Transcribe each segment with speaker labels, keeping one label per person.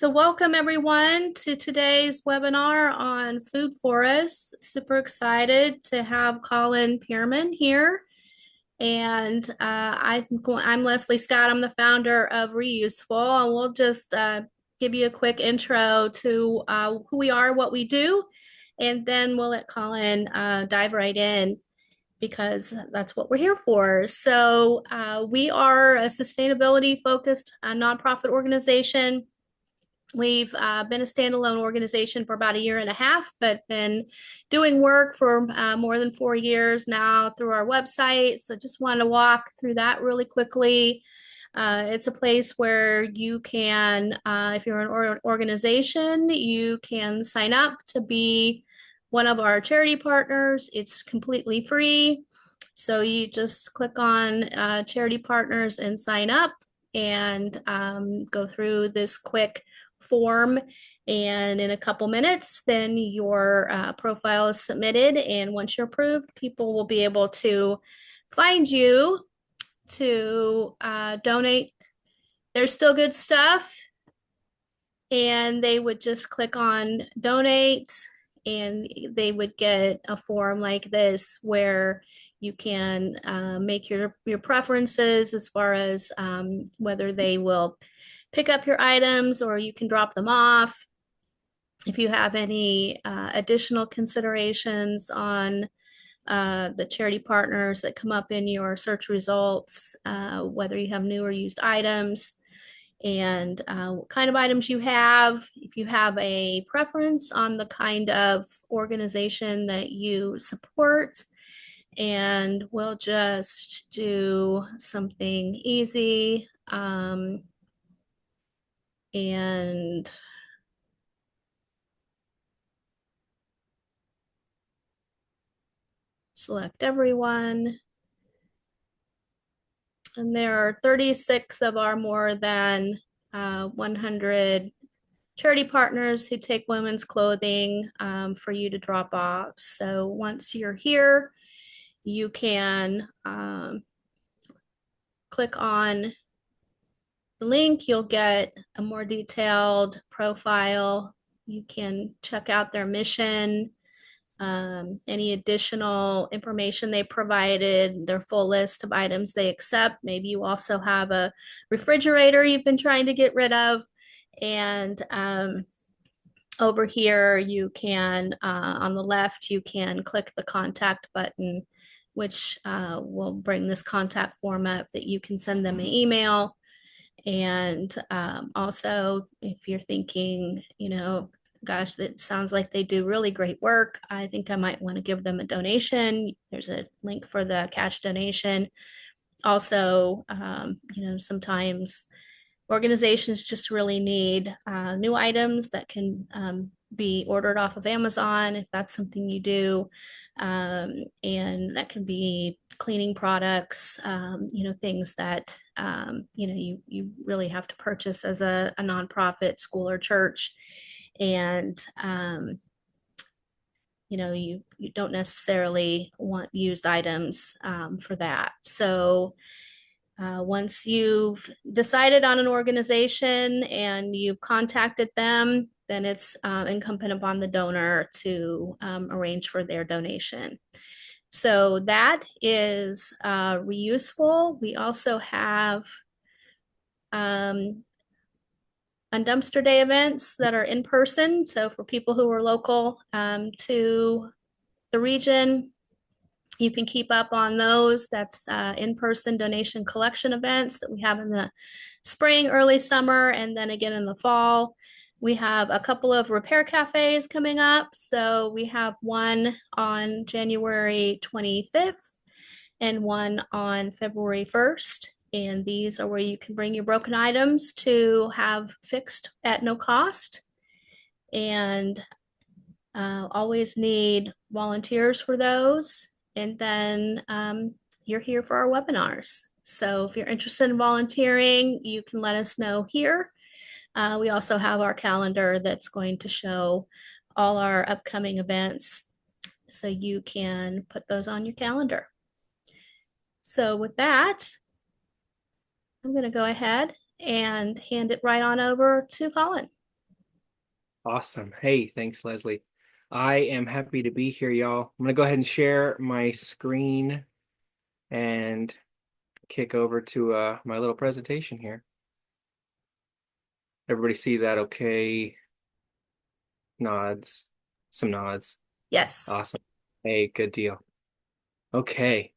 Speaker 1: So welcome everyone to today's webinar on food forests. Super excited to have Colin Pearman here. And I'm Leslie Scott. I'm the founder of Reuseful. And we'll just give you a quick intro to who we are, what we do, and then we'll let Colin dive right in because that's what we're here for. So we are a sustainability focused nonprofit organization. We've been a standalone organization for about a year and a half, but been doing work for more than 4 years now through our website. So just want to walk through that really quickly. It's a place where you can, if you're an organization, you can sign up to be one of our charity partners. It's completely free. So you just click on charity partners and sign up and go through this quick form, and in a couple minutes then your profile is submitted, and once you're approved, people will be able to find you to donate. There's still good stuff, and they would just click on donate, and they would get a form like this where you can make your preferences as far as whether they will pick up your items or you can drop them off. If you have any additional considerations on the charity partners that come up in your search results, whether you have new or used items, and what kind of items you have, if you have a preference on the kind of organization that you support. And we'll just do something easy. And select everyone. And there are 36 of our more than 100 charity partners who take women's clothing for you to drop off. So once you're here, you can click on the link. You'll get a more detailed profile. You can check out their mission, any additional information they provided, their full list of items they accept. Maybe you also have a refrigerator you've been trying to get rid of. And over here, you can, on the left, you can click the contact button, which will bring this contact form up that you can send them an email. And also, if you're thinking, gosh, it sounds like they do really great work, I think I might want to give them a donation. There's a link for the cash donation. Also, sometimes organizations just really need new items that can be ordered off of Amazon, if that's something you do. And that can be cleaning products, things that, you really have to purchase as a nonprofit, school, or church. And, you don't necessarily want used items for that. So once you've decided on an organization and you've contacted them, then it's incumbent upon the donor to arrange for their donation. So that is Reuseful. We also have on dumpster day events that are in person. So for people who are local to the region, you can keep up on those. That's in-person donation collection events that we have in the spring, early summer, and then again in the fall. We have a couple of repair cafes coming up. So we have one on January 25th and one on February 1st. And these are where you can bring your broken items to have fixed at no cost. And always need volunteers for those. And then you're here for our webinars. So if you're interested in volunteering, you can let us know here. We also have our calendar that's going to show all our upcoming events, so you can put those on your calendar. So with that, I'm going to go ahead and hand it right on over to Colin.
Speaker 2: Awesome. Hey, thanks, Leslie. I am happy to be here, y'all. I'm gonna go ahead and share my screen and kick over to my little presentation here. Everybody see that okay? Nods, some nods.
Speaker 1: Yes.
Speaker 2: Awesome. Hey, good deal. Okay.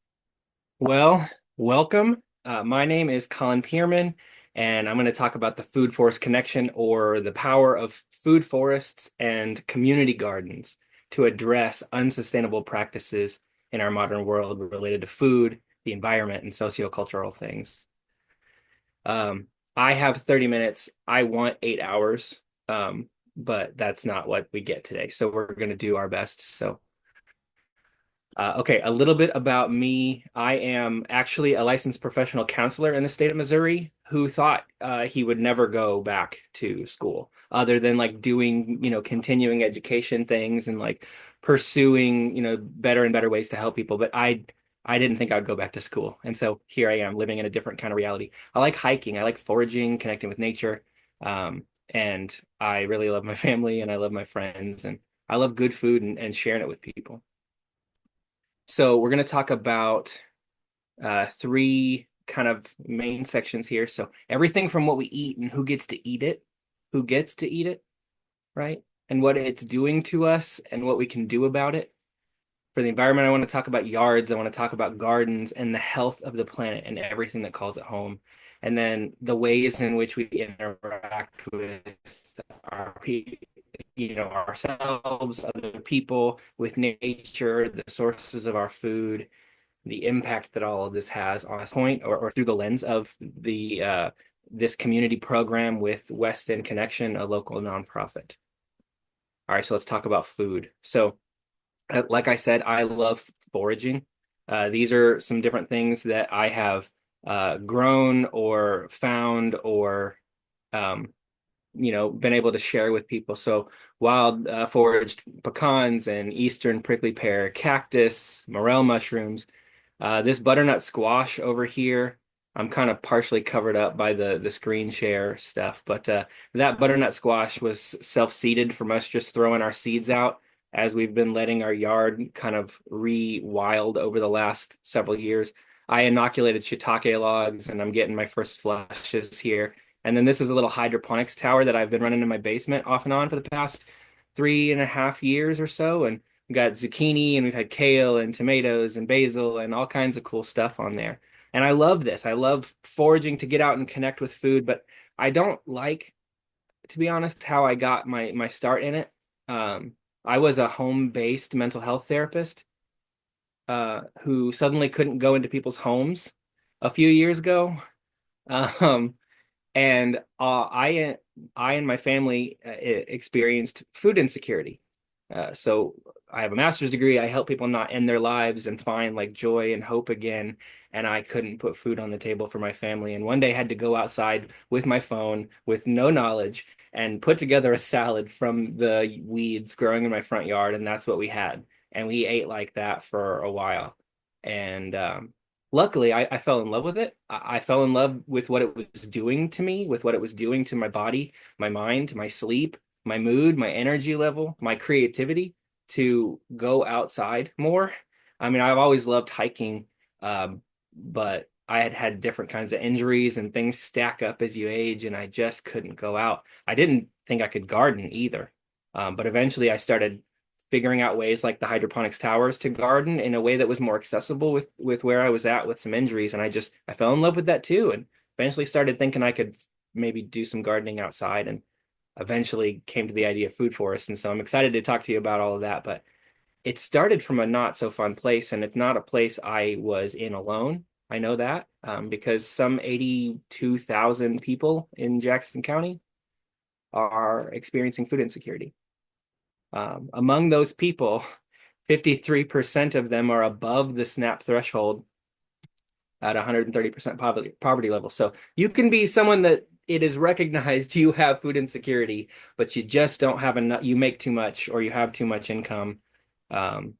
Speaker 2: Well, welcome. My name is Colin Pierman, and I'm going to talk about the food forest connection or the power of food forests and community gardens to address unsustainable practices in our modern world related to food, the environment, and sociocultural things. Um, I have 30 minutes. I want 8 hours, but that's not what we get today. So we're going to do our best. Okay, a little bit about me. I am actually a licensed professional counselor in the state of Missouri who thought he would never go back to school other than like doing, continuing education things and like pursuing, better and better ways to help people. But I didn't think I would go back to school. And so here I am living in a different kind of reality. I like hiking, I like foraging, connecting with nature. And I really love my family and I love my friends and I love good food and sharing it with people. So we're going to talk about three kind of main sections here. So everything from what we eat and who gets to eat it, right? And what it's doing to us and what we can do about it. For the environment, I want to talk about yards. I want to talk about gardens and the health of the planet and everything that calls it home. And then the ways in which we interact with our ourselves, other people, with nature, the sources of our food, the impact that all of this has on us point or through the lens of the this community program with West End Connection, a local nonprofit. All right, so let's talk about food. So, like I said, I love foraging. These are some different things that I have grown or found or um, been able to share with people. So wild foraged pecans and eastern prickly pear, cactus, morel mushrooms, this butternut squash over here, I'm kind of partially covered up by the screen share stuff, but that butternut squash was self-seeded from us just throwing our seeds out as we've been letting our yard kind of re-wild over the last several years. I inoculated shiitake logs and I'm getting my first flushes here. And then this is a little hydroponics tower that I've been running in my basement off and on for the past 3.5 years or so. And we've got zucchini and we've had kale and tomatoes and basil and all kinds of cool stuff on there. And I love this. I love foraging to get out and connect with food, but I don't like, to be honest, how I got my start in it. Um, I was a home-based mental health therapist who suddenly couldn't go into people's homes a few years ago. Um, and I and my family experienced food insecurity. So I have a master's degree. I help people not end their lives and find like joy and hope again. And I couldn't put food on the table for my family. And one day I had to go outside with my phone with no knowledge and put together a salad from the weeds growing in my front yard. And that's what we had. And we ate like that for a while. And luckily, I fell in love with it. I fell in love with what it was doing to me, with what it was doing to my body, my mind, my sleep, my mood, my energy level, my creativity to go outside more. I mean, I've always loved hiking, but I had had different kinds of injuries and things stack up as you age, and I just couldn't go out. I didn't think I could garden either. But eventually I started figuring out ways like the hydroponics towers to garden in a way that was more accessible with where I was at with some injuries. And I fell in love with that too. And eventually started thinking I could maybe do some gardening outside and eventually came to the idea of food forests. And so I'm excited to talk to you about all of that. But it started from a not so fun place, and it's not a place I was in alone. I know that because some 82,000 people in Jackson County are experiencing food insecurity. Among those people, 53% of them are above the SNAP threshold at 130% poverty level. So you can be someone that it is recognized you have food insecurity, but you just don't have enough, you make too much or you have too much income um,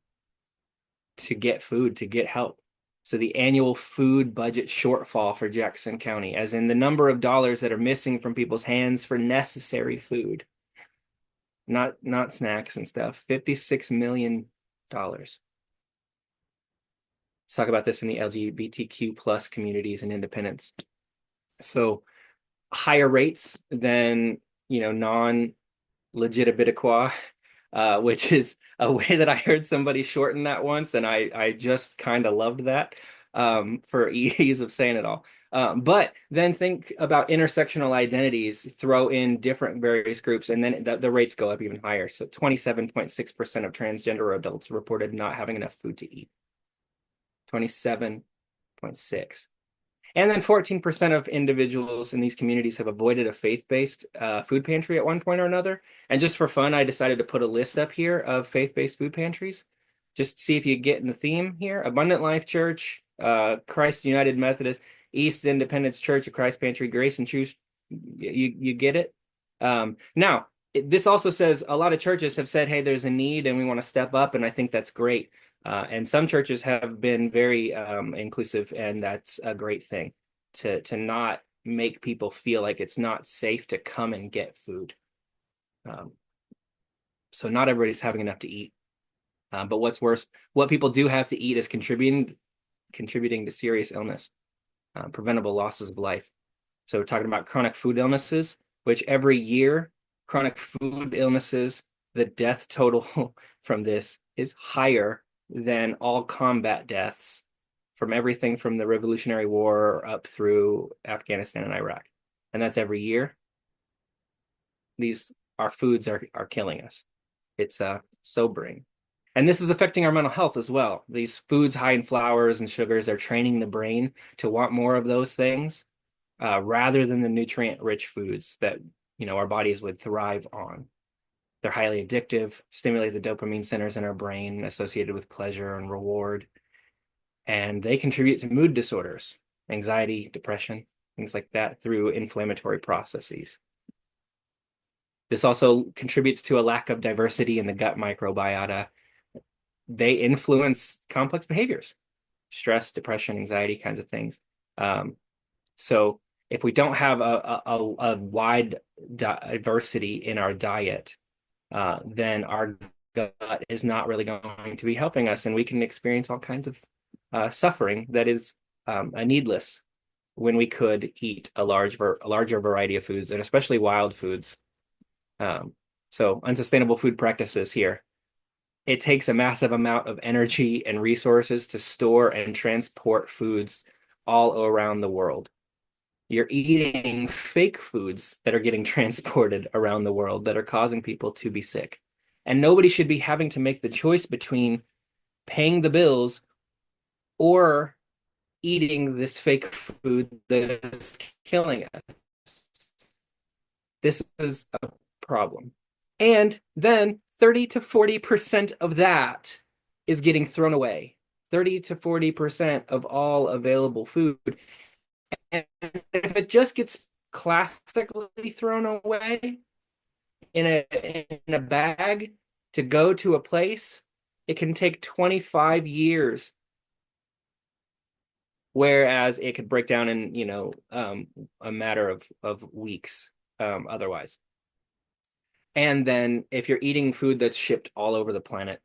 Speaker 2: to get food, to get help. So the annual food budget shortfall for Jackson County, as in the number of dollars that are missing from people's hands for necessary food, not snacks and stuff. $56 million. Let's talk about this in the LGBTQ plus communities and independence. So higher rates than non-legit which is a way that I heard somebody shorten that once, and I just kind of loved that for ease of saying it all. But then think about intersectional identities, throw in different various groups, and then the rates go up even higher. So 27.6% of transgender adults reported not having enough food to eat. 27.6. And then 14% of individuals in these communities have avoided a faith-based food pantry at one point or another. And just for fun, I decided to put a list up here of faith-based food pantries. Just see if you get in the theme here. Abundant Life Church, Christ United Methodist, East Independence Church of Christ Pantry, Grace and Truth. You get it? Now, this also says a lot of churches have said, hey, there's a need and we want to step up. And I think that's great. And some churches have been very inclusive, and that's a great thing to not make people feel like it's not safe to come and get food. So not everybody's having enough to eat. But what's worse, what people do have to eat is contributing to serious illness, preventable losses of life. So we're talking about chronic food illnesses, which every year, chronic food illnesses, the death total from this is higher than all combat deaths from everything from the Revolutionary War up through Afghanistan and Iraq. And that's every year. Our foods are killing us. It's sobering. And this is affecting our mental health as well. These foods high in flours and sugars are training the brain to want more of those things rather than the nutrient-rich foods that our bodies would thrive on. They're highly addictive, stimulate the dopamine centers in our brain associated with pleasure and reward. And they contribute to mood disorders, anxiety, depression, things like that through inflammatory processes. This also contributes to a lack of diversity in the gut microbiota. They influence complex behaviors, stress, depression, anxiety kinds of things. So if we don't have a wide diversity in our diet, then our gut is not really going to be helping us, and we can experience all kinds of suffering that is needless when we could eat a larger variety of foods, and especially wild foods. So unsustainable food practices here. It takes a massive amount of energy and resources to store and transport foods all around the world. You're eating fake foods that are getting transported around the world that are causing people to be sick. And nobody should be having to make the choice between paying the bills or eating this fake food that is killing us. This is a problem. And then 30 to 40% of that is getting thrown away. 30 to 40% of all available food. And if it just gets classically thrown away in a bag to go to a place, it can take 25 years. Whereas it could break down in, a matter of weeks otherwise. And then if you're eating food that's shipped all over the planet,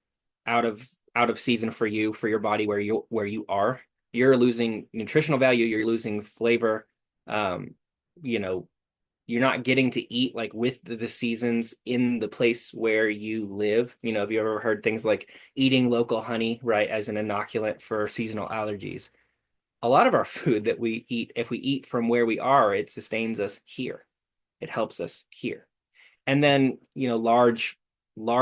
Speaker 2: out of season for you, for your body where you are, you're losing nutritional value, you're losing flavor. You're not getting to eat like with the seasons in the place where you live. Have you ever heard things like eating local honey, right, as an inoculant for seasonal allergies? A lot of our food that we eat, if we eat from where we are, it sustains us here. It helps us here. And then, large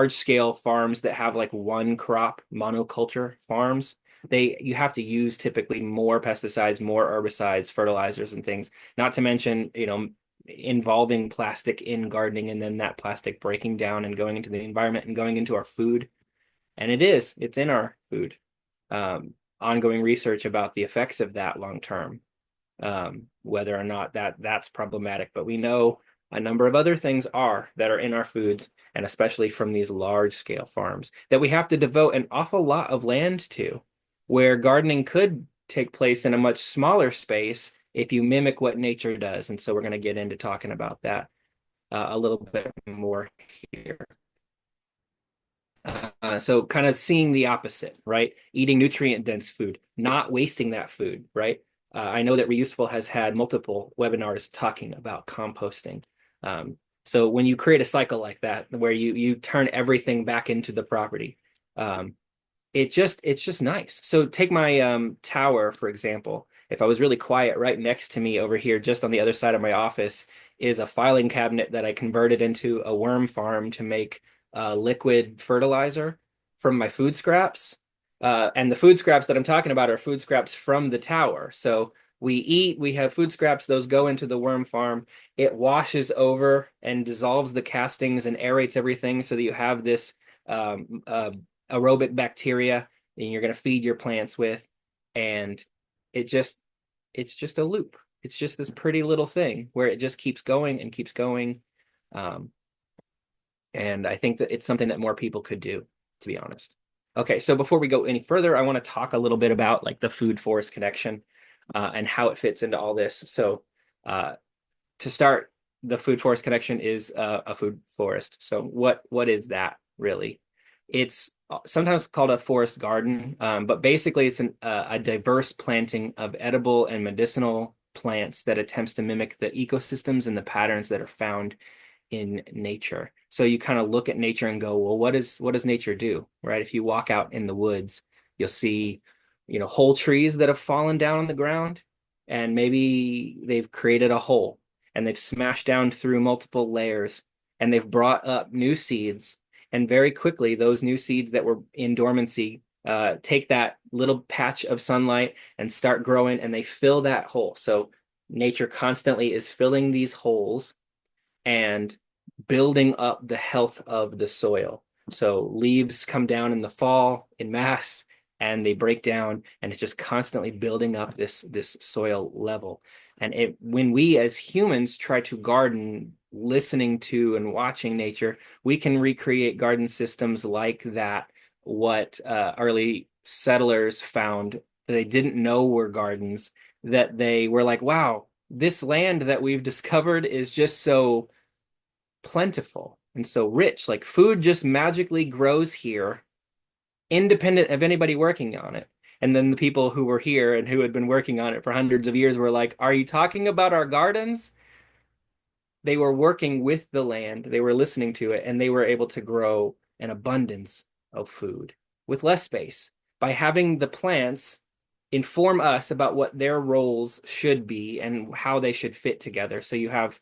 Speaker 2: scale farms that have like one crop monoculture farms, you have to use typically more pesticides, more herbicides, fertilizers and things, not to mention, involving plastic in gardening, and then that plastic breaking down and going into the environment and going into our food. And it's in our food. Ongoing research about the effects of that long term, whether or not that's problematic. But we know a number of other things that are in our foods, and especially from these large scale farms that we have to devote an awful lot of land to, where gardening could take place in a much smaller space if you mimic what nature does. And so we're going to get into talking about that a little bit more here. So kind of seeing the opposite, right? Eating nutrient dense food, not wasting that food, right? I know that Reuseful has had multiple webinars talking about composting. Um, so when you create a cycle like that, where you turn everything back into the property, um, it's just nice. So take my tower, for example. If I was really quiet, right next to me over here, just on the other side of my office, is a filing cabinet that I converted into a worm farm to make liquid fertilizer from my food scraps. And the food scraps that I'm talking about are food scraps from the tower. So we have food scraps, those go into the worm farm. It washes over and dissolves the castings and aerates everything so that you have this um, uh, aerobic bacteria and you're going to feed your plants with. And it just, it's just a loop. It's just this pretty little thing where it just keeps going and keeps going. Um, and I think that it's something that more people could do, to be honest. Okay, so before we go any further, I want to talk a little bit about like the food forest connection and how it fits into all this. So uh, to start, the food forest connection is a food forest. So what is that really? It's sometimes called a forest garden, but basically it's a diverse planting of edible and medicinal plants that attempts to mimic the ecosystems and the patterns that are found in nature. So you kind of look at nature and go, well, what does nature do? Right? If you walk out in the woods, you'll see, whole trees that have fallen down on the ground, and maybe they've created a hole and they've smashed down through multiple layers and they've brought up new seeds. And very quickly, those new seeds that were in dormancy take that little patch of sunlight and start growing and they fill that hole. So nature constantly is filling these holes and building up the health of the soil. So leaves come down in the fall in mass and they break down and it's just constantly building up this soil level. And when we as humans try to garden, listening to and watching nature, we can recreate garden systems like that, what early settlers found that they didn't know were gardens, that they were like, wow, this land that we've discovered is just so plentiful and so rich. Like food just magically grows here, independent of anybody working on it. And then the people who were here and who had been working on it for hundreds of years were like, are you talking about our gardens? They were working with the land, they were listening to it, and they were able to grow an abundance of food with less space by having the plants inform us about what their roles should be and how they should fit together. So you have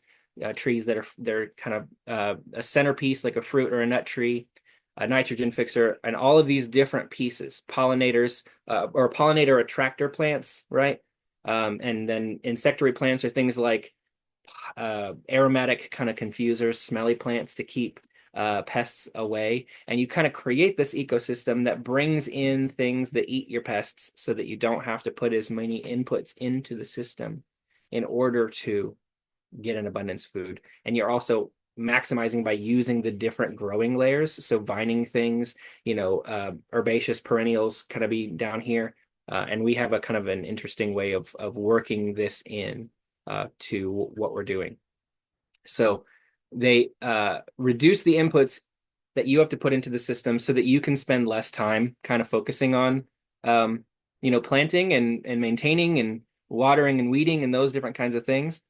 Speaker 2: trees that are they're kind of a centerpiece like a fruit or a nut tree, a nitrogen fixer, and all of these different pieces, pollinators or pollinator attractor plants, right? And then insectary plants are things like aromatic kind of confusers, smelly plants to keep pests away. And you kind of create this ecosystem that brings in things that eat your pests so that you don't have to put as many inputs into the system in order to get an abundance food. And you're also maximizing by using the different growing layers. So vining things, herbaceous perennials kind of be down here. And we have a kind of an interesting way of working this in to what we're doing. So they reduce the inputs that you have to put into the system so that you can spend less time kind of focusing on, planting and maintaining and watering and weeding and those different kinds of things.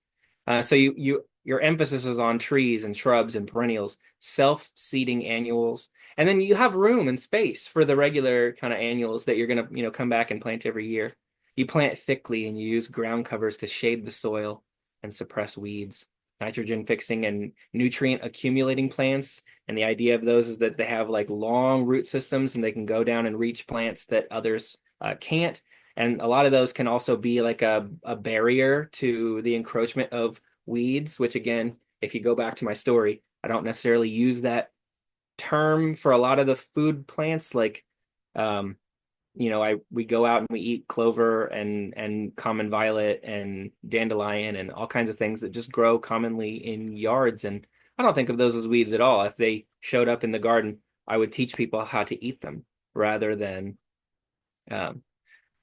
Speaker 2: So your emphasis is on trees and shrubs and perennials, self-seeding annuals, and then you have room and space for the regular kind of annuals that you're gonna, come back and plant every year. You plant thickly and you use ground covers to shade the soil and suppress weeds. Nitrogen fixing and nutrient accumulating plants. And the idea of those is that they have like long root systems and they can go down and reach plants that others can't. And a lot of those can also be like a barrier to the encroachment of weeds, which again, if you go back to my story, I don't necessarily use that term for a lot of the food plants. Like, we go out and we eat clover and common violet and dandelion and all kinds of things that just grow commonly in yards. And I don't think of those as weeds at all. If they showed up in the garden, I would teach people how to eat them rather than um,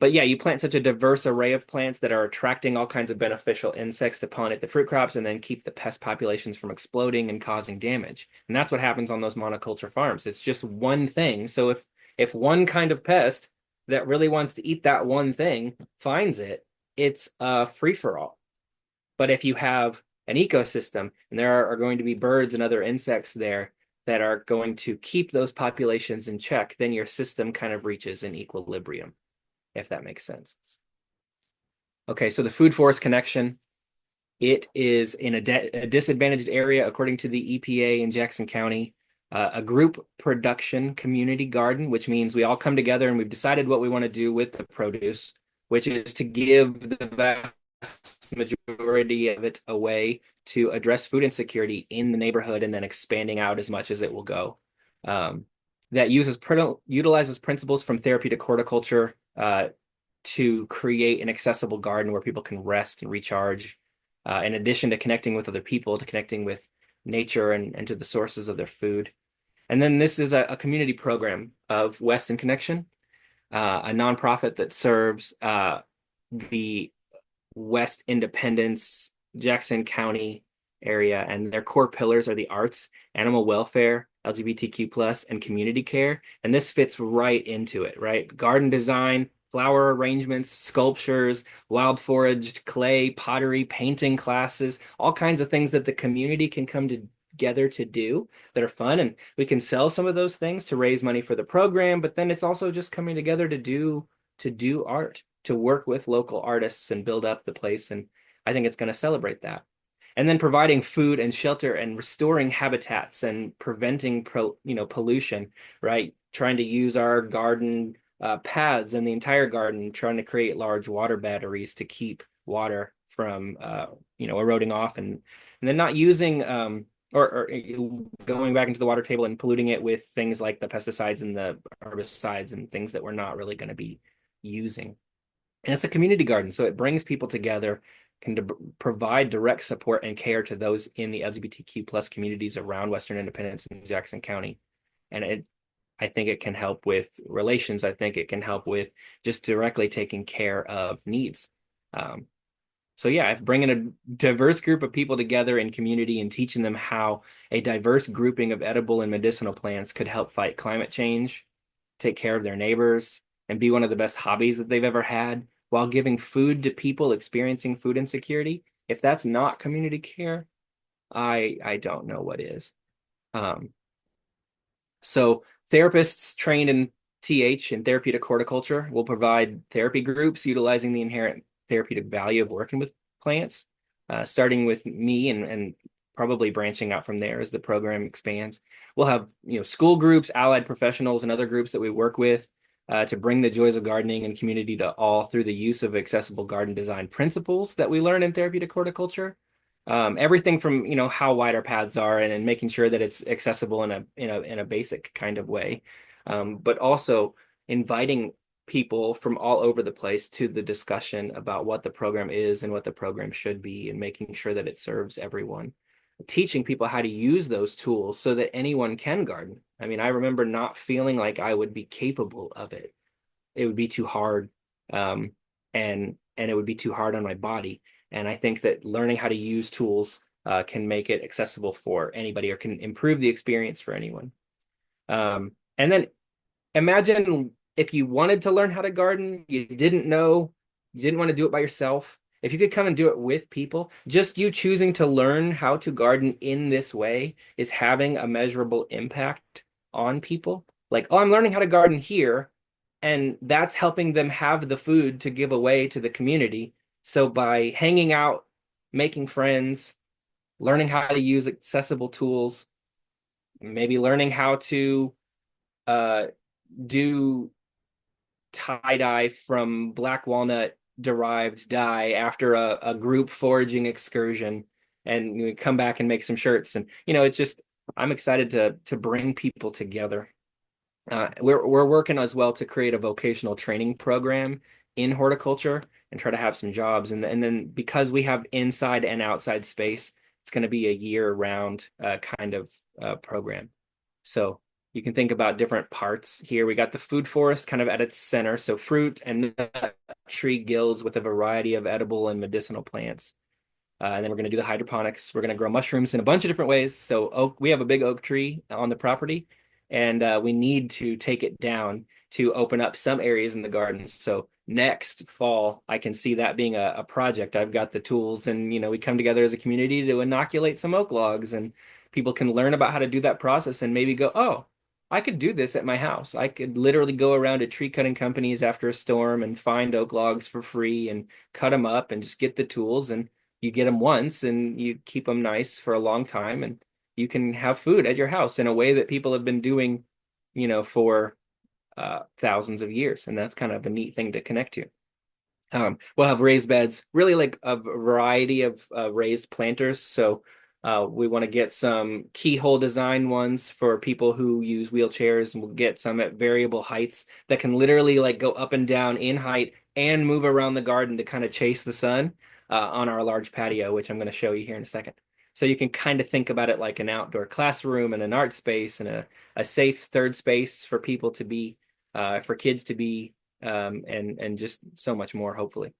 Speaker 2: But yeah, you plant such a diverse array of plants that are attracting all kinds of beneficial insects to pollinate the fruit crops and then keep the pest populations from exploding and causing damage. And that's what happens on those monoculture farms. It's just one thing. So if one kind of pest that really wants to eat that one thing finds it, it's a free for all. But if you have an ecosystem and there are going to be birds and other insects there that are going to keep those populations in check, then your system kind of reaches an equilibrium, if that makes sense. Okay, so the food forest connection, it is in a disadvantaged area, according to the EPA in Jackson County, a group production community garden, which means we all come together and we've decided what we want to do with the produce, which is to give the vast majority of it away to address food insecurity in the neighborhood and then expanding out as much as it will go. That utilizes principles from therapeutic horticulture to create an accessible garden where people can rest and recharge, in addition to connecting with other people, to connecting with nature and to the sources of their food. And then this is a community program of Weston Connection, a nonprofit that serves the West Independence, Jackson County area, and their core pillars are the arts, animal welfare, LGBTQ plus, and community care. And this fits right into it, right? Garden design, flower arrangements, sculptures, wild foraged clay, pottery, painting classes, all kinds of things that the community can come together to do that are fun. And we can sell some of those things to raise money for the program, but then it's also just coming together to do art, to work with local artists and build up the place. And I think it's going to celebrate that. And then providing food and shelter and restoring habitats and preventing pollution, right? Trying to use our garden paths and the entire garden, trying to create large water batteries to keep water from eroding off, and then not using or going back into the water table and polluting it with things like the pesticides and the herbicides and things that we're not really going to be using. And it's a community garden, so it brings people together, can provide direct support and care to those in the LGBTQ plus communities around Western Independence and Jackson County. And I think it can help with relations. I think it can help with just directly taking care of needs. So yeah, if bringing a diverse group of people together in community and teaching them how a diverse grouping of edible and medicinal plants could help fight climate change, take care of their neighbors, and be one of the best hobbies that they've ever had, while giving food to people experiencing food insecurity, if that's not community care, I don't know what is. So therapists trained in TH and therapeutic horticulture will provide therapy groups utilizing the inherent therapeutic value of working with plants, starting with me and probably branching out from there as the program expands. We'll have school groups, allied professionals, and other groups that we work with to bring the joys of gardening and community to all through the use of accessible garden design principles that we learn in therapeutic horticulture. Everything from how wide our paths are and making sure that it's accessible in a basic kind of way, but also inviting people from all over the place to the discussion about what the program is and what the program should be, and making sure that it serves everyone. Teaching people how to use those tools so that anyone can garden. I mean, I remember not feeling like I would be capable of it. It would be too hard, and it would be too hard on my body. And I think that learning how to use tools can make it accessible for anybody, or can improve the experience for anyone. And then imagine if you wanted to learn how to garden, you didn't know, you didn't want to do it by yourself. If you could come and do it with people, just you choosing to learn how to garden in this way is having a measurable impact on people. Like, oh, I'm learning how to garden here, and that's helping them have the food to give away to the community. So by hanging out, making friends, learning how to use accessible tools, maybe learning how to do tie-dye from black walnut derived dye after a group foraging excursion, and we come back and make some shirts. And it's just, I'm excited to bring people together. We're working as well to create a vocational training program in horticulture and try to have some jobs. And then because we have inside and outside space, it's going to be a year-round kind of program. So You can think about different parts here. We got the food forest kind of at its center. So fruit and nut tree guilds with a variety of edible and medicinal plants. And then we're going to do the hydroponics. We're going to grow mushrooms in a bunch of different ways. So we have a big oak tree on the property, and we need to take it down to open up some areas in the garden. So next fall, I can see that being a project. I've got the tools, and we come together as a community to inoculate some oak logs, and people can learn about how to do that process and maybe go, oh, I could do this at my house. I could literally go around to tree cutting companies after a storm and find oak logs for free and cut them up and just get the tools, and you get them once and you keep them nice for a long time, and you can have food at your house in a way that people have been doing, for thousands of years. And that's kind of a neat thing to connect to. We'll have raised beds, really like a variety of raised planters. So we want to get some keyhole design ones for people who use wheelchairs, and we'll get some at variable heights that can literally like go up and down in height and move around the garden to kind of chase the sun on our large patio, which I'm going to show you here in a second. So you can kind of think about it like an outdoor classroom and an art space and a safe third space for people to be, for kids to be, and just so much more, hopefully.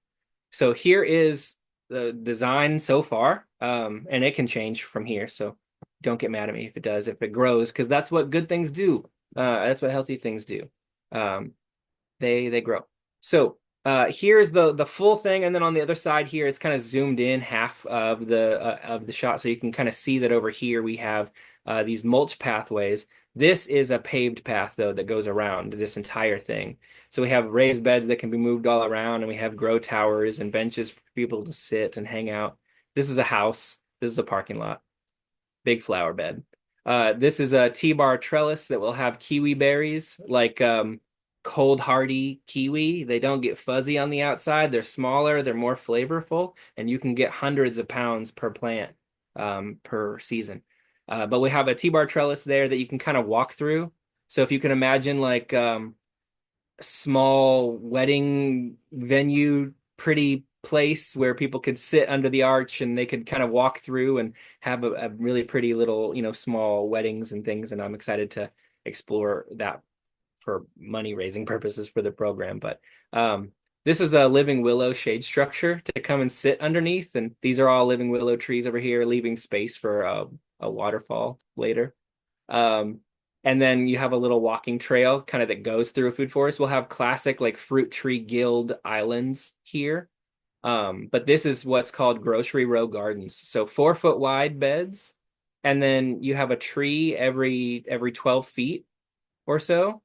Speaker 2: So here is the design so far, and it can change from here. So don't get mad at me if it does, if it grows, because that's what good things do. That's what healthy things do. They grow. So here's the full thing, and then on the other side here, it's kind of zoomed in half of the shot, so you can kind of see that over here we have these mulch pathways. This is a paved path though that goes around this entire thing. So we have raised beds that can be moved all around, and we have grow towers and benches for people to sit and hang out. This is a house. This is a parking lot. Big flower bed. This is a T-bar trellis that will have kiwi berries, like cold hardy kiwi. They don't get fuzzy on the outside. They're smaller, they're more flavorful, and you can get hundreds of pounds per plant per season. But we have a T-bar trellis there that you can kind of walk through. So if you can imagine like small wedding venue, pretty place where people could sit under the arch and they could kind of walk through and have a really pretty little, small weddings and things. And I'm excited to explore that for money raising purposes for the program. But this is a living willow shade structure to come and sit underneath. And these are all living willow trees over here, leaving space for a waterfall later. And then you have a little walking trail kind of that goes through a food forest. We'll have classic like fruit tree guild islands here. But this is what's called grocery row gardens. So 4 foot wide beds. And then you have a tree every 12 feet or so.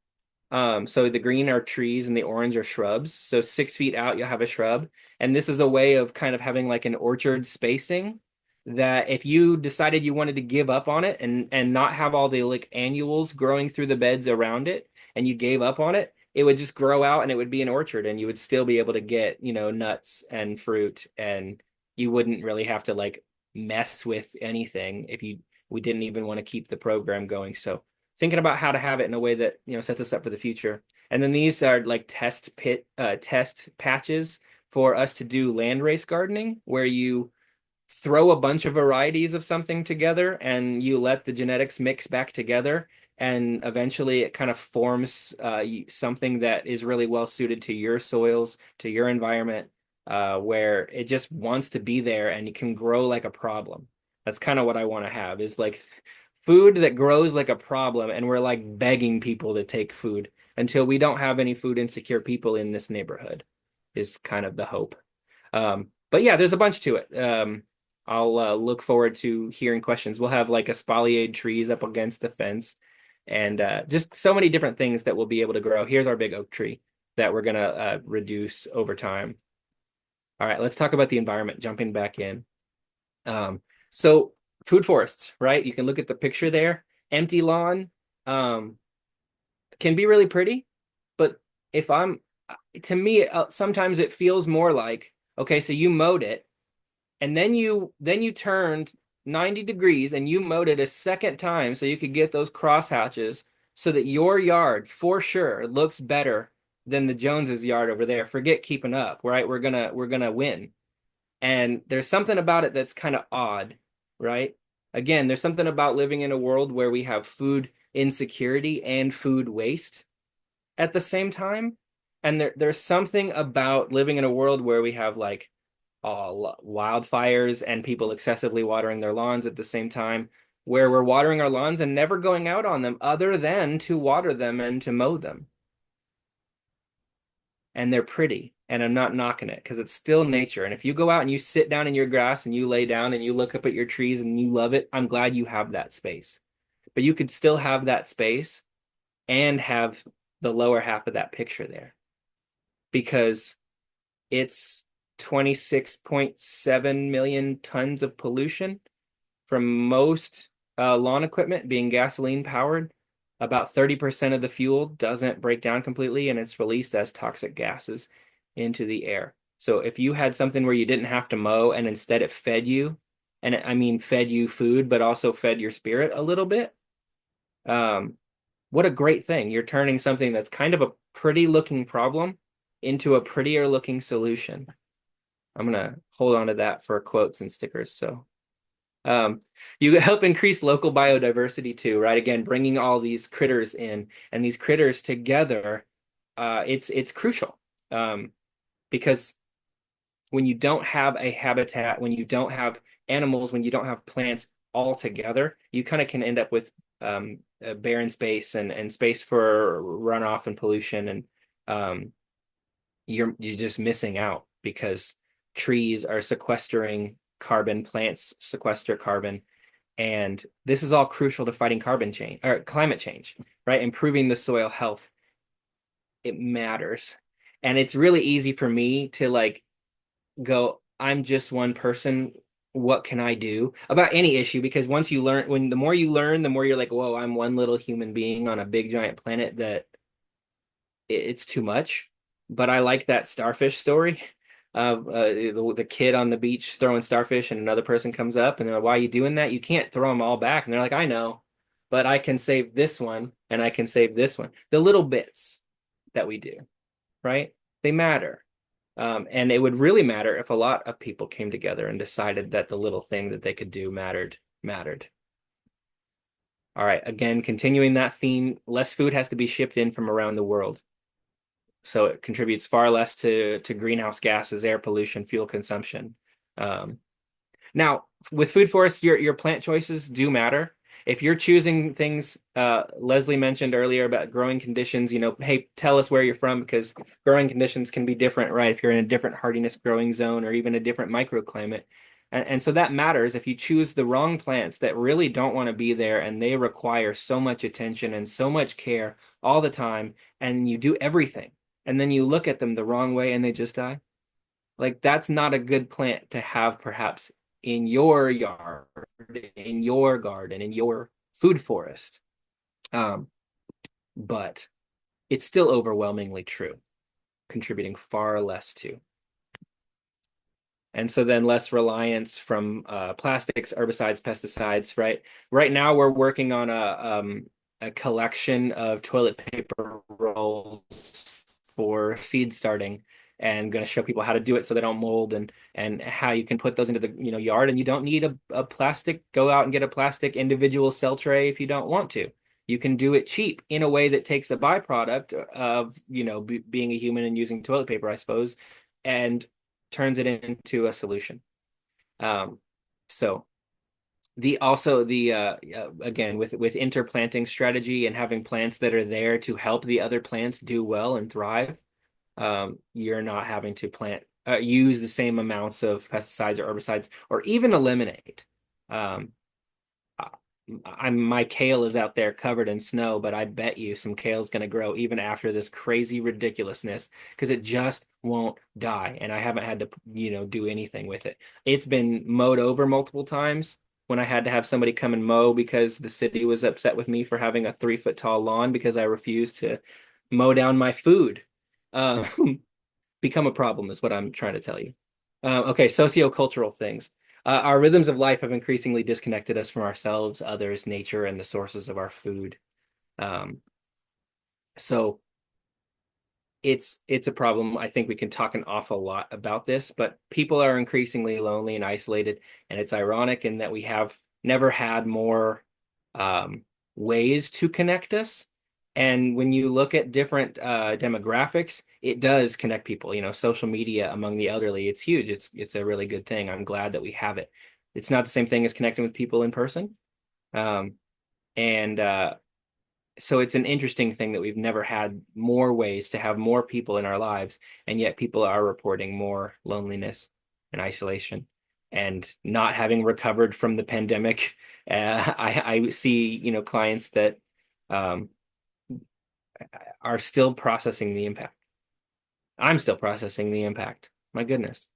Speaker 2: So the green are trees and the orange are shrubs. So 6 feet out, you'll have a shrub. And this is a way of kind of having like an orchard spacing that if you decided you wanted to give up on it and not have all the like annuals growing through the beds around it, and you gave up on it, it would just grow out and it would be an orchard, and you would still be able to get, nuts and fruit, and you wouldn't really have to like mess with anything if we didn't even want to keep the program going. So thinking about how to have it in a way that, sets us up for the future. And then these are like test patches for us to do landrace gardening, where you throw a bunch of varieties of something together and you let the genetics mix back together, and eventually it kind of forms something that is really well suited to your soils, to your environment, where it just wants to be there and it can grow like a problem. That's kind of what I want to have, is like food that grows like a problem, and we're like begging people to take food until we don't have any food insecure people in this neighborhood, is kind of the hope. But yeah, there's a bunch to it. I'll look forward to hearing questions. We'll have like espaliered trees up against the fence, and just so many different things that we'll be able to grow. Here's our big oak tree that we're going to reduce over time. All right, let's talk about the environment, jumping back in. So food forests, right? You can look at the picture there. Empty lawn can be really pretty, but to me, sometimes it feels more like, okay, so you mowed it, and then you turned 90 degrees and you mowed it a second time so you could get those cross hatches so that your yard for sure looks better than the Joneses' yard over there. Forget keeping up, right? We're gonna win. And there's something about it that's kind of odd, right? Again, there's something about living in a world where we have food insecurity and food waste at the same time. And there's something about living in a world where we have like wildfires and people excessively watering their lawns at the same time, where we're watering our lawns and never going out on them other than to water them and to mow them. And they're pretty. And I'm not knocking it because it's still nature. And if you go out and you sit down in your grass and you lay down and you look up at your trees and you love it, I'm glad you have that space. But you could still have that space and have the lower half of that picture there because it's 26.7 million tons of pollution from most lawn equipment being gasoline powered. About 30% of the fuel doesn't break down completely and it's released as toxic gases into the air. So if you had something where you didn't have to mow and instead it fed you, and I mean fed you food, but also fed your spirit a little bit, what a great thing. You're turning something that's kind of a pretty looking problem into a prettier looking solution. I'm going to hold on to that for quotes and stickers. So you help increase local biodiversity too, right? Again, bringing all these critters in and these critters together, it's crucial because when you don't have a habitat, when you don't have animals, when you don't have plants all together, you kind of can end up with a barren space and space for runoff and pollution, and you're just missing out because trees are sequestering carbon, plants sequester carbon, and this is all crucial to fighting carbon change or climate change, right? Improving the soil health. It matters. And it's really easy for me to like go, I'm just one person. What can I do about any issue? Because once you learn, when the more you learn, the more you're like, whoa, I'm one little human being on a big giant planet that it's too much. But I like that starfish story of the kid on the beach throwing starfish and another person comes up and they're like, why are you doing that? You can't throw them all back. And they're like, I know, but I can save this one and I can save this one. The little bits that we do, right? They matter. And it would really matter if a lot of people came together and decided that the little thing that they could do mattered. All right, again, continuing that theme, less food has to be shipped in from around the world. So it contributes far less to greenhouse gases, air pollution, fuel consumption. Now, with food forests, your plant choices do matter. If you're choosing things, Leslie mentioned earlier about growing conditions, hey, tell us where you're from because growing conditions can be different, right? If you're in a different hardiness growing zone or even a different microclimate. And so that matters if you choose the wrong plants that really don't want to be there and they require so much attention and so much care all the time, and you do everything, and then you look at them the wrong way and they just die. Like that's not a good plant to have perhaps in your yard, in your garden, in your food forest. But it's still overwhelmingly true, contributing far less to. And so then less reliance from plastics, herbicides, pesticides, right? Right now we're working on a collection of toilet paper rolls for seed starting and going to show people how to do it so they don't mold and how you can put those into the yard, and you don't need a plastic, go out and get a plastic individual cell tray if you don't want to. You can do it cheap in a way that takes a byproduct of being a human and using toilet paper, I suppose, and turns it into a solution. So again with interplanting strategy and having plants that are there to help the other plants do well and thrive, you're not having to use the same amounts of pesticides or herbicides or even eliminate. My kale is out there covered in snow, but I bet you some kale is going to grow even after this crazy ridiculousness because it just won't die. And I haven't had to, do anything with it. It's been mowed over multiple times when I had to have somebody come and mow because the city was upset with me for having a 3 foot tall lawn because I refused to mow down my food. Become a problem is what I'm trying to tell you. Okay, sociocultural things. Our rhythms of life have increasingly disconnected us from ourselves, others, nature, and the sources of our food. So it's a problem. I think we can talk an awful lot about this, but people are increasingly lonely and isolated, and it's ironic in that we have never had more ways to connect us. And when you look at different demographics, it does connect people. Social media among the elderly, it's huge. It's a really good thing. I'm glad that we have it. It's not the same thing as connecting with people in person. Um, and so it's an interesting thing that we've never had more ways to have more people in our lives, and yet people are reporting more loneliness and isolation and not having recovered from the pandemic. I see, clients that um, are still processing the impact. I'm still processing the impact. My goodness.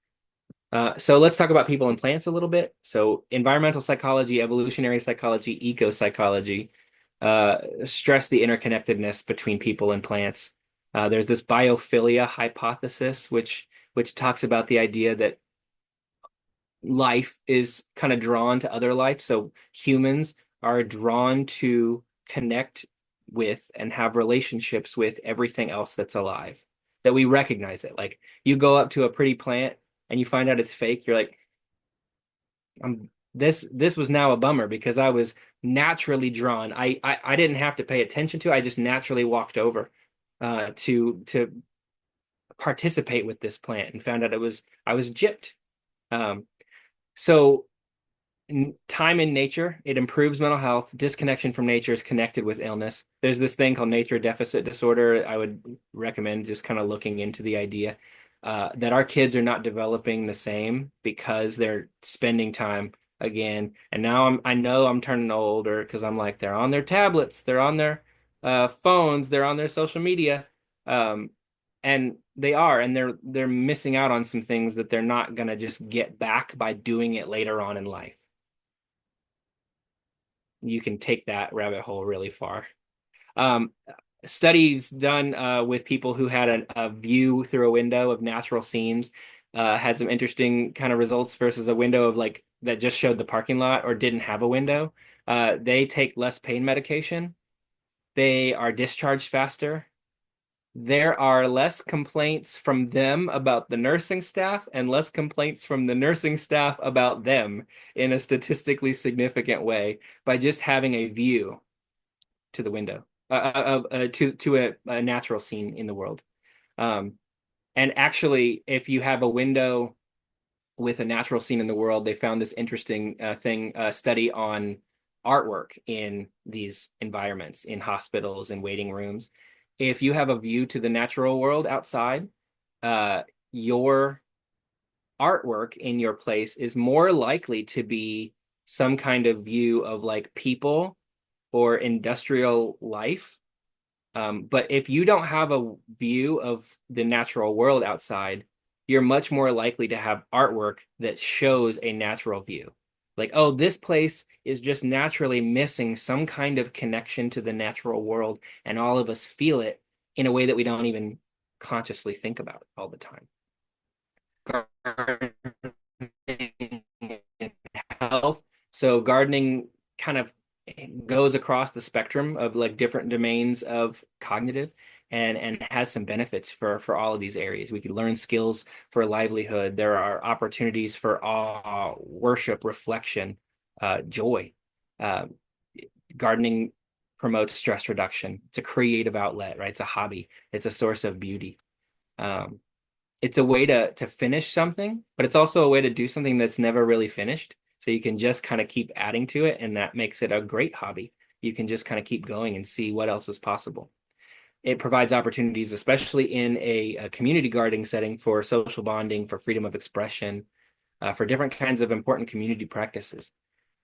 Speaker 2: So let's talk about people and plants a little bit. So environmental psychology, evolutionary psychology, eco psychology stress the interconnectedness between people and plants. There's this biophilia hypothesis, which talks about the idea that life is kind of drawn to other life. So humans are drawn to connect with and have relationships with everything else that's alive, that we recognize it. Like you go up to a pretty plant and you find out it's fake, you're like, this was now a bummer because I was naturally drawn. I didn't have to pay attention to. I just naturally walked over to participate with this plant and found out I was gypped. Um, so time in nature, it improves mental health. Disconnection from nature is connected with illness. There's this thing called nature deficit disorder. I would recommend just kind of looking into the idea that our kids are not developing the same because they're spending time again. And now I know I'm turning older because I'm like, they're on their tablets, they're on their phones, they're on their social media. Um, and they are, and they're missing out on some things that they're not gonna just get back by doing it later on in life. You can take that rabbit hole really far. Um, Studies done with people who had a view through a window of natural scenes had some interesting kind of results versus a window of like that just showed the parking lot or didn't have a window. They take less pain medication. They are discharged faster. There are less complaints from them about the nursing staff and less complaints from the nursing staff about them in a statistically significant way by just having a view to the window, to a natural scene in the world. Um, and actually, if you have a window with a natural scene in the world, they found this interesting study on artwork in these environments, in hospitals and waiting rooms. If you have a view to the natural world outside, your artwork in your place is more likely to be some kind of view of like people or industrial life. But if you don't have a view of the natural world outside, you're much more likely to have artwork that shows a natural view. Like, oh, this place is just naturally missing some kind of connection to the natural world, and all of us feel it in a way that we don't even consciously think about all the time. Gardening and health. So gardening kind of goes across the spectrum of like different domains of cognitive and has some benefits for all of these areas. We can learn skills for livelihood. There are opportunities for awe, worship, reflection, joy. Uh, Gardening promotes stress reduction. It's a creative outlet, right? It's a hobby. It's a source of beauty. Um, it's a way to finish something, but it's also a way to do something that's never really finished. So you can just kind of keep adding to it, and that makes it a great hobby. You can just kind of keep going and see what else is possible. It provides opportunities, especially in a community gardening setting, for social bonding, for freedom of expression, for different kinds of important community practices.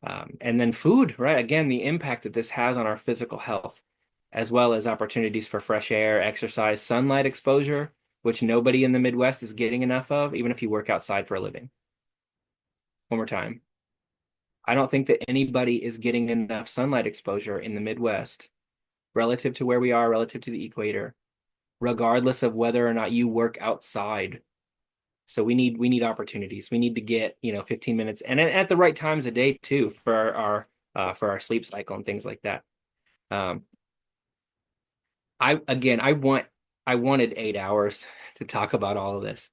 Speaker 2: And then food, right? Again, the impact that this has on our physical health, as well as opportunities for fresh air, exercise, sunlight exposure, which nobody in the Midwest is getting enough of, even if you work outside for a living. One more time. I don't think that anybody is getting enough sunlight exposure in the Midwest relative to where we are, relative to the equator, regardless of whether or not you work outside. So we need opportunities. We need to get, 15 minutes and at the right times a day too for our sleep cycle and things like that. Um, I wanted 8 hours to talk about all of this.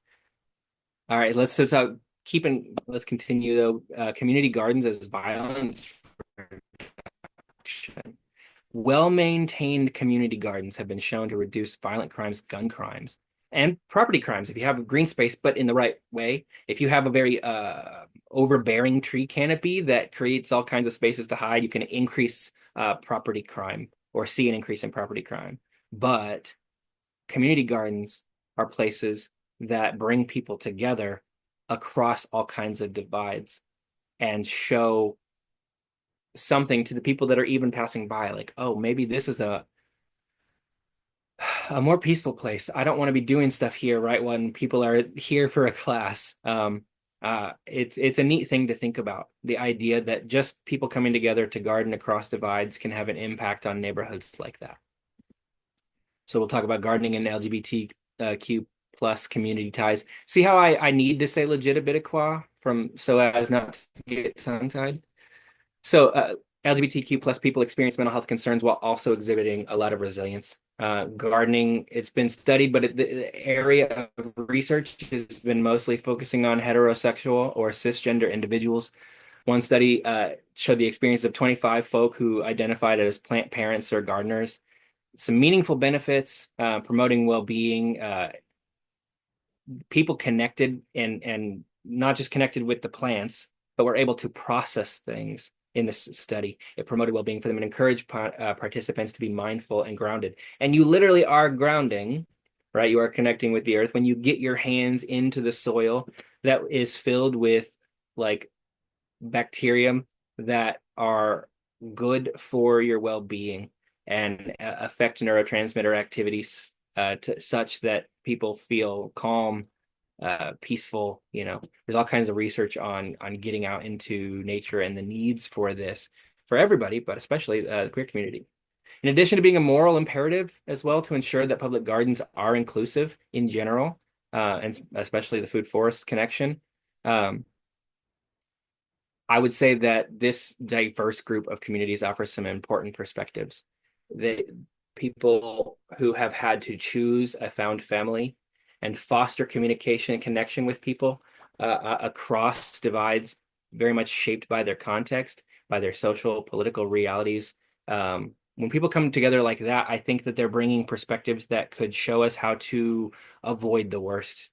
Speaker 2: All right, let's continue though. Community gardens as violence reduction. well-maintained community gardens have been shown to reduce violent crimes, gun crimes, and property crimes if you have a green space, but in the right way. If you have a very overbearing tree canopy that creates all kinds of spaces to hide, you can increase property crime or see an increase in property crime. But community gardens are places that bring people together across all kinds of divides and show something to the people that are even passing by, like, oh, maybe this is a more peaceful place. I don't want to be doing stuff here right when people are here for a class. It's a neat thing to think about. The idea that just people coming together to garden across divides can have an impact on neighborhoods like that. So we'll talk about gardening and LGBTQ plus community ties. See how I need to say Legitibiticqua from so as not to get tongue-tied? So LGBTQ plus people experience mental health concerns while also exhibiting a lot of resilience. Gardening, it's been studied, but the area of research has been mostly focusing on heterosexual or cisgender individuals. One study showed the experience of 25 folk who identified as plant parents or gardeners. Some meaningful benefits, promoting well-being, people connected and not just connected with the plants, but were able to process things in this study. It promoted well-being for them and encouraged participants to be mindful and grounded. And you literally are grounding, right? You are connecting with the earth when you get your hands into the soil that is filled with like bacterium that are good for your well-being and affect neurotransmitter activities such that people feel calm, peaceful. There's all kinds of research on getting out into nature and the needs for this for everybody, but especially the queer community. In addition to being a moral imperative as well to ensure that public gardens are inclusive in general, and especially the food forest connection. I would say that this diverse group of communities offers some important perspectives. They People who have had to choose a found family and foster communication and connection with people across divides, very much shaped by their context, by their social, political realities. When people come together like that, I think that they're bringing perspectives that could show us how to avoid the worst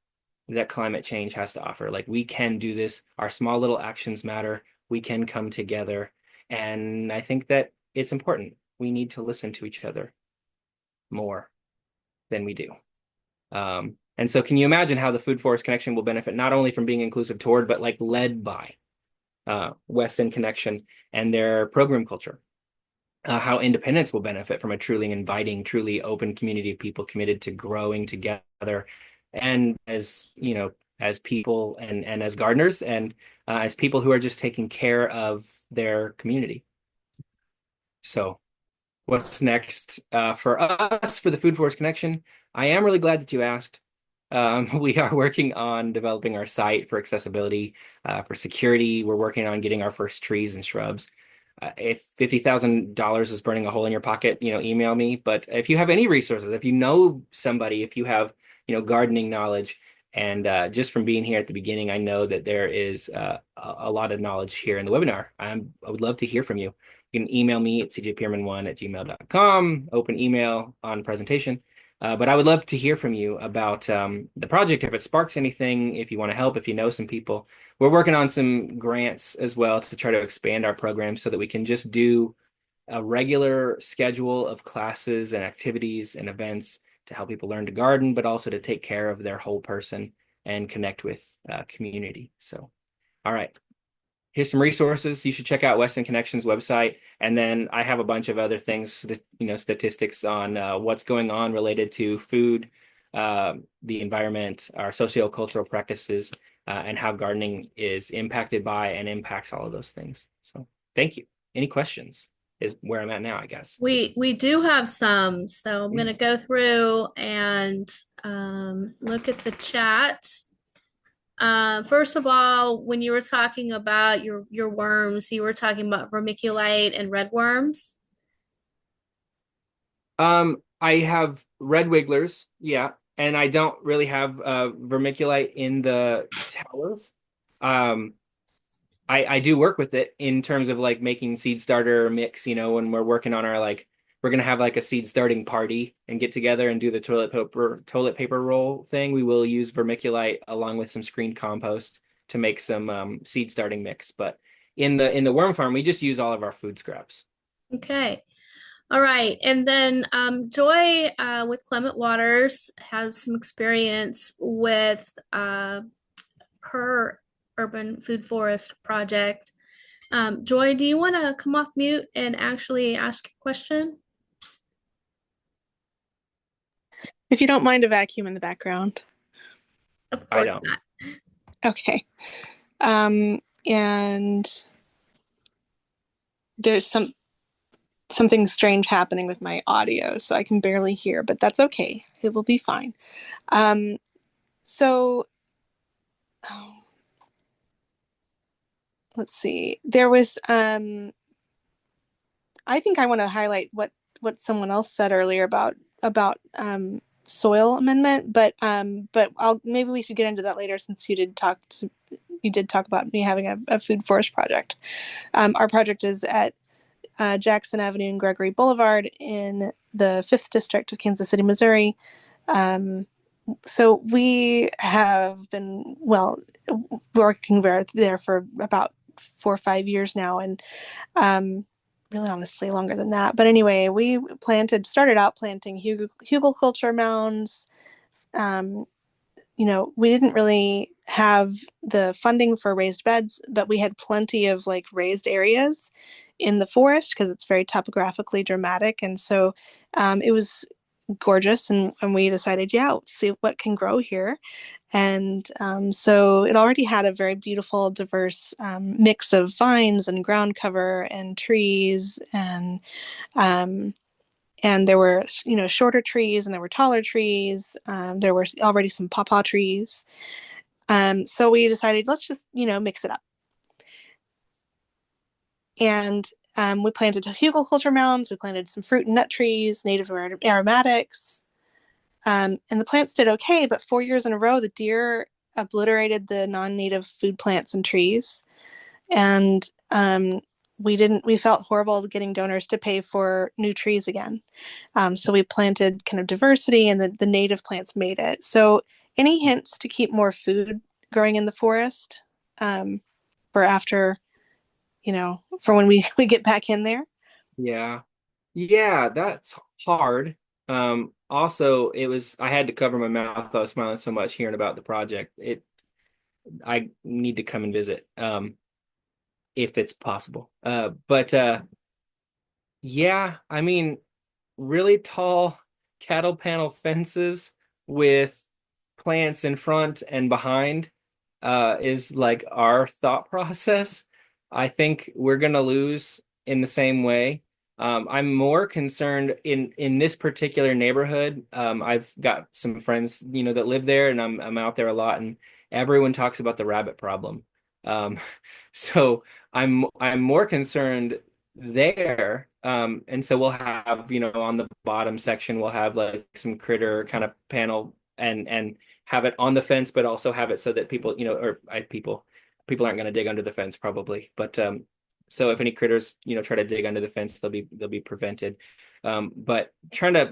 Speaker 2: that climate change has to offer. Like we can do this. Our small little actions matter. We can come together. And I think that it's important. We need to listen to each other more than we do. And so can you imagine how the Food Forest Connection will benefit not only from being inclusive toward, but like led by West End Connection and their program culture? How independence will benefit from a truly inviting, truly open community of people committed to growing together. And as people and as gardeners and as people who are just taking care of their community. So what's next for us for the Food Forest Connection? I am really glad that you asked. We are working on developing our site for accessibility, for security. We're working on getting our first trees and shrubs. If $50,000 is burning a hole in your pocket, email me. But if you have any resources, if you know somebody, if you have, gardening knowledge, and just from being here at the beginning, I know that there is a lot of knowledge here in the webinar. I would love to hear from you. You can email me at cjpearman1@gmail.com, open email on presentation. But I would love to hear from you about the project, if it sparks anything, if you want to help, if you know some people. We're working on some grants as well to try to expand our program so that we can just do a regular schedule of classes and activities and events to help people learn to garden, but also to take care of their whole person and connect with community. So, all right. Here's some resources. You should check out West End Connections website. And then I have a bunch of other things, statistics on what's going on related to food, the environment, our sociocultural practices, and how gardening is impacted by and impacts all of those things. So thank you. Any questions is where I'm at now, I guess.
Speaker 1: We do have some, so I'm going to go through and look at the chat. First of all, when you were talking about your worms, you were talking about vermiculite and red worms.
Speaker 2: I have red wigglers, yeah, and I don't really have vermiculite in the towers. I do work with it in terms of like making seed starter mix, when we're working on our like we're gonna have like a seed starting party and get together and do the toilet paper roll thing, we will use vermiculite along with some screened compost to make some seed starting mix. But in the worm farm, we just use all of our food scraps.
Speaker 1: Okay. All right. And then Joy with Clement Waters has some experience with her urban food forest project. Joy, do you want to come off mute and actually ask your question?
Speaker 3: If you don't mind a vacuum in the background.
Speaker 1: Of
Speaker 2: I
Speaker 1: course
Speaker 2: don't.
Speaker 1: not.
Speaker 3: Okay. And there's something strange happening with my audio, so I can barely hear, but that's okay. It will be fine. Um, so oh, let's see. There was I think I want to highlight what someone else said earlier about soil amendment, but I'll maybe we should get into that later since you did talk about me having a food forest project. Our project is at Jackson Avenue and Gregory Boulevard in the 5th District of Kansas City, Missouri. So we have been, well, working there for about 4 or 5 years now, and really honestly longer than that. But anyway, we started out planting hugelkultur mounds. Um, we didn't really have the funding for raised beds, but we had plenty of like raised areas in the forest because it's very topographically dramatic. And so it was gorgeous. And we decided, yeah, let's see what can grow here. And so it already had a very beautiful, diverse mix of vines and ground cover and trees um, and there were shorter trees and there were taller trees. There were already some pawpaw trees. So we decided let's just mix it up, and we planted hugelkultur mounds. We planted some fruit and nut trees, native aromatics, and the plants did okay. But 4 years in a row, the deer obliterated the non-native food plants and trees, and we felt horrible getting donors to pay for new trees again. So we planted kind of diversity, and the native plants made it. So any hints to keep more food growing in the forest for after, for when we get back in there?
Speaker 2: Yeah. Yeah, that's hard. Also, I had to cover my mouth. I was smiling so much hearing about the project. I need to come and visit, if it's possible. But yeah, I mean, really tall cattle panel fences with plants in front and behind is like our thought process. I think we're gonna lose in the same way. I'm more concerned in this particular neighborhood. I've got some friends, that live there, and I'm out there a lot, and everyone talks about the rabbit problem. Um, so I'm more concerned there. And so we'll have, on the bottom section, we'll have like some critter kind of panel and have it on the fence, but also have it so that people, people aren't going to dig under the fence probably. But so if any critters, try to dig under the fence, they'll be prevented. But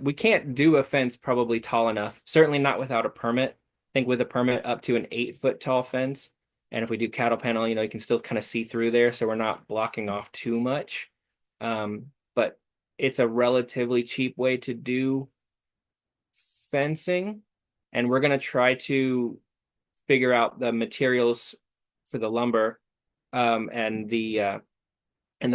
Speaker 2: we can't do a fence probably tall enough, certainly not without a permit. I think with a permit up to an 8 foot tall fence. And if we do cattle panel, you can still kind of see through there, so we're not blocking off too much. But it's a relatively cheap way to do fencing, and we're going to try to figure out the materials for the lumber, and the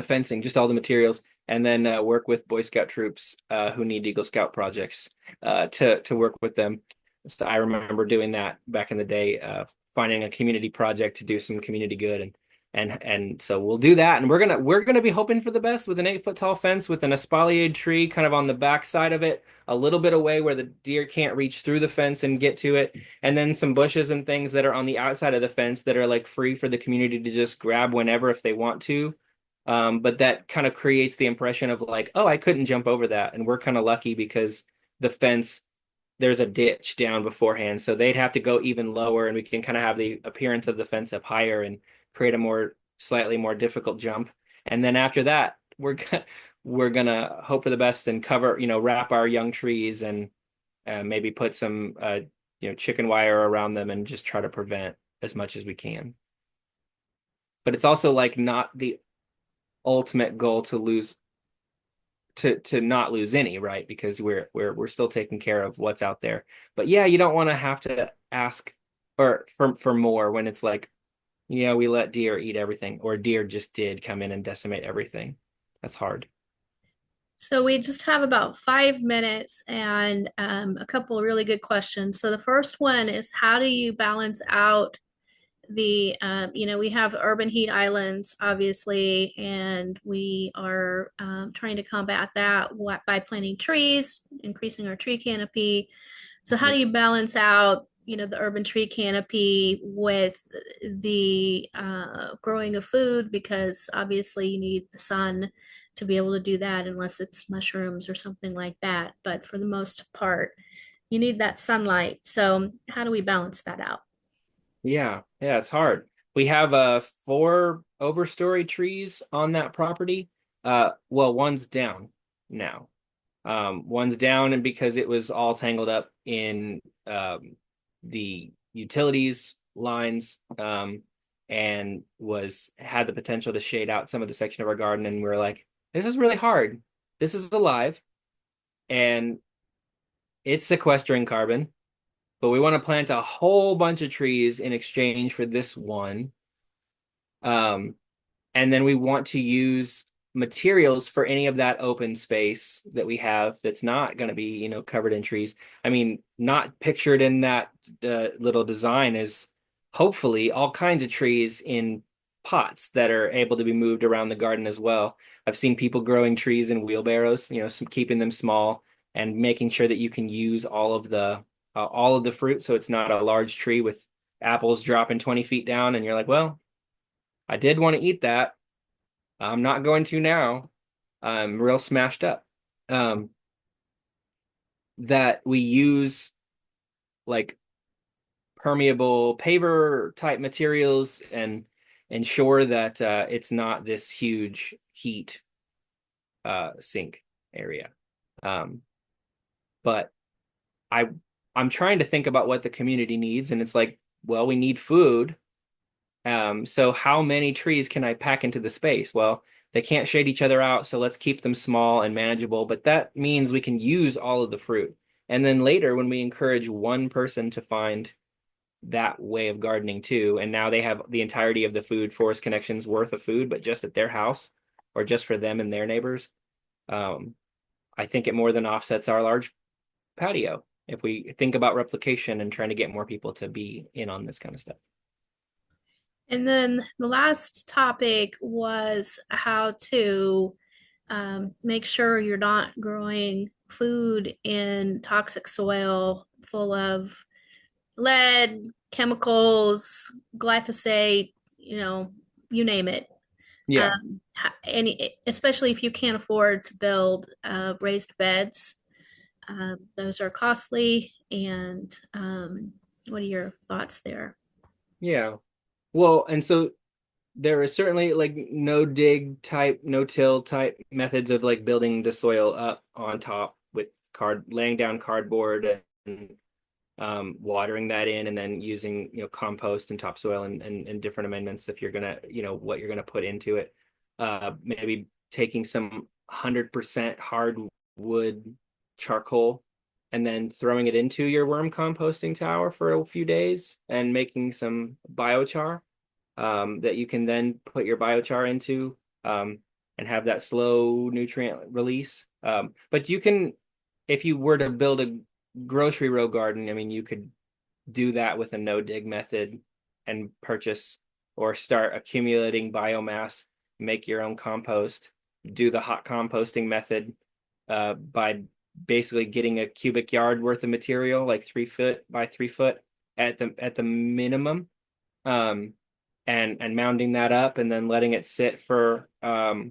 Speaker 2: fencing, just all the materials, and then work with Boy Scout troops who need Eagle Scout projects to work with them. So I remember doing that back in the day, finding a community project to do some community good, and so we'll do that, and we're gonna be hoping for the best with an 8 foot tall fence with an espaliered tree kind of on the back side of it, a little bit away where the deer can't reach through the fence and get to it, and then some bushes and things that are on the outside of the fence that are like free for the community to just grab whenever if they want to. But that kind of creates the impression of like, oh, I couldn't jump over that, and we're kind of lucky because the fence there's a ditch down beforehand, so they'd have to go even lower, and we can kind of have the appearance of the fence up higher and create a slightly more difficult jump. And then after that, we're gonna hope for the best and cover, wrap our young trees and maybe put some chicken wire around them and just try to prevent as much as we can. But it's also like not the ultimate goal to lose to not lose any, right? Because we're still taking care of what's out there. But yeah, you don't want to have to ask or for more when it's like, yeah, we let deer eat everything, or deer just did come in and decimate everything. That's hard.
Speaker 1: So we just have about 5 minutes and a couple of really good questions. So the first one is how do you balance out we have urban heat islands, obviously, and we are trying to combat that by planting trees, increasing our tree canopy. So how do you balance out, the urban tree canopy with the growing of food? Because obviously you need the sun to be able to do that, unless it's mushrooms or something like that. But for the most part, you need that sunlight. So how do we balance that out?
Speaker 2: Yeah, it's hard. We have four overstory trees on that property. Well, one's down now. One's down and because it was all tangled up in the utilities lines and was had the potential to shade out some of the section of our garden. And we are like, this is really hard. This is alive and it's sequestering carbon, but we want to plant a whole bunch of trees in exchange for this one. And then we want to use materials for any of that open space that we have that's not going to be, covered in trees. I mean, not pictured in that little design is hopefully all kinds of trees in pots that are able to be moved around the garden as well. I've seen people growing trees in wheelbarrows, keeping them small and making sure that you can use all of the fruit, so it's not a large tree with apples dropping 20 feet down, and you're like, well, I did want to eat that. I'm not going to now. I'm real smashed up. That we use like permeable paver type materials and ensure that it's not this huge heat sink area. But I'm trying to think about what the community needs, and it's like, well, we need food. So how many trees can I pack into the space? Well, they can't shade each other out, so let's keep them small and manageable, but that means we can use all of the fruit. And then later, when we encourage one person to find that way of gardening too, and now they have the entirety of the food forest connections worth of food, but just at their house or just for them and their neighbors, I think it more than offsets our large patio if we think about replication and trying to get more people to be in on this kind of stuff.
Speaker 1: And then the last topic was how to make sure you're not growing food in toxic soil full of lead, chemicals, glyphosate, you name it.
Speaker 2: Yeah.
Speaker 1: And especially if you can't afford to build raised beds, those are costly. And what are your thoughts there?
Speaker 2: Yeah. Well, and so there is certainly like no dig type, no till type methods of like building the soil up on top with laying down cardboard and watering that in and then using, compost and topsoil and different amendments if you're gonna, what you're gonna put into it. Maybe taking some 100% hardwood charcoal and then throwing it into your worm composting tower for a few days and making some biochar that you can then put your biochar into and have that slow nutrient release. But you can, if you were to build a grocery row garden, I mean, you could do that with a no dig method and purchase or start accumulating biomass, make your own compost, do the hot composting method by basically getting a cubic yard worth of material, like 3 foot by 3 foot at the minimum, and mounding that up and then letting it sit for 4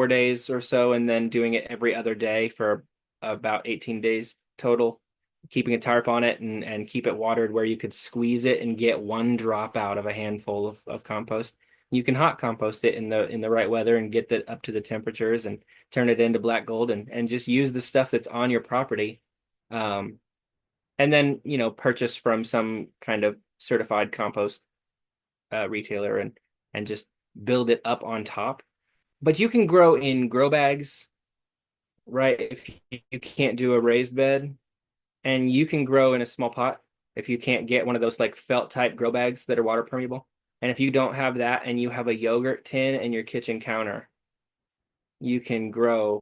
Speaker 2: days or so, and then doing it every other day for about 18 days total, keeping a tarp on it and keep it watered where you could squeeze it and get one drop out of a handful of compost. You can hot compost it in the right weather and get that up to the temperatures and turn it into black gold and just use the stuff that's on your property. Um, and then, purchase from some kind of certified compost retailer and just build it up on top. But you can grow in grow bags, right? If you can't do a raised bed, and you can grow in a small pot if you can't get one of those like felt type grow bags that are water permeable. And if you don't have that and you have a yogurt tin in your kitchen counter, you can grow,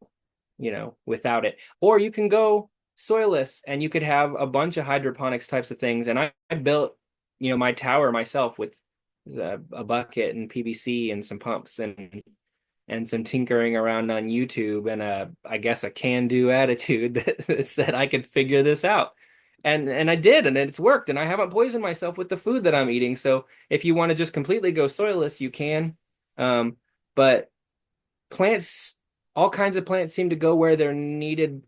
Speaker 2: without it. Or you can go soilless and you could have a bunch of hydroponics types of things. And I built, my tower myself with a bucket and PVC and some pumps and some tinkering around on YouTube and I guess a can-do attitude that said I could figure this out. And I did, and it's worked, and I haven't poisoned myself with the food that I'm eating. So if you want to just completely go soilless, you can. But plants, all kinds of plants seem to go where they're needed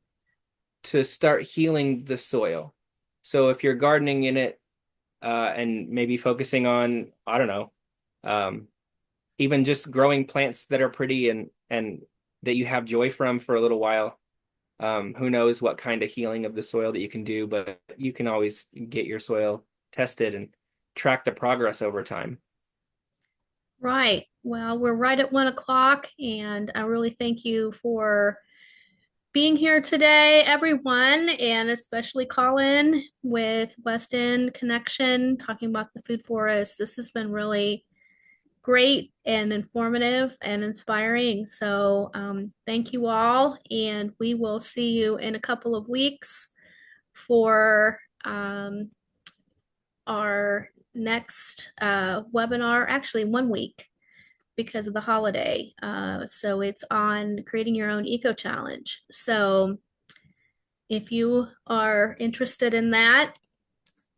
Speaker 2: to start healing the soil. So if you're gardening in it, and maybe focusing on, I don't know, even just growing plants that are pretty and that you have joy from for a little while. Who knows what kind of healing of the soil that you can do, but you can always get your soil tested and track the progress over time.
Speaker 1: Right. Well, we're right at 1 o'clock, and I really thank you for being here today, everyone, and especially Colin with West End Connection, talking about the food forest. This has been really great and informative and inspiring. So, thank you all, and we will see you in a couple of weeks for our next webinar, actually, 1 week because of the holiday. So it's on creating your own eco challenge. So if you are interested in that,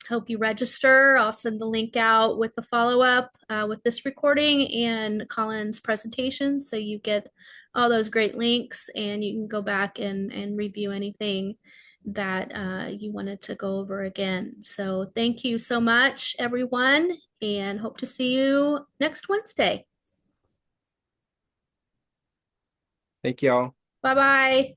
Speaker 1: hope you register. I'll send the link out with the follow up with this recording and Colin's presentation. So you get all those great links and you can go back and review anything that you wanted to go over again. So thank you so much, everyone, and hope to see you next Wednesday.
Speaker 2: Thank you all.
Speaker 1: Bye bye.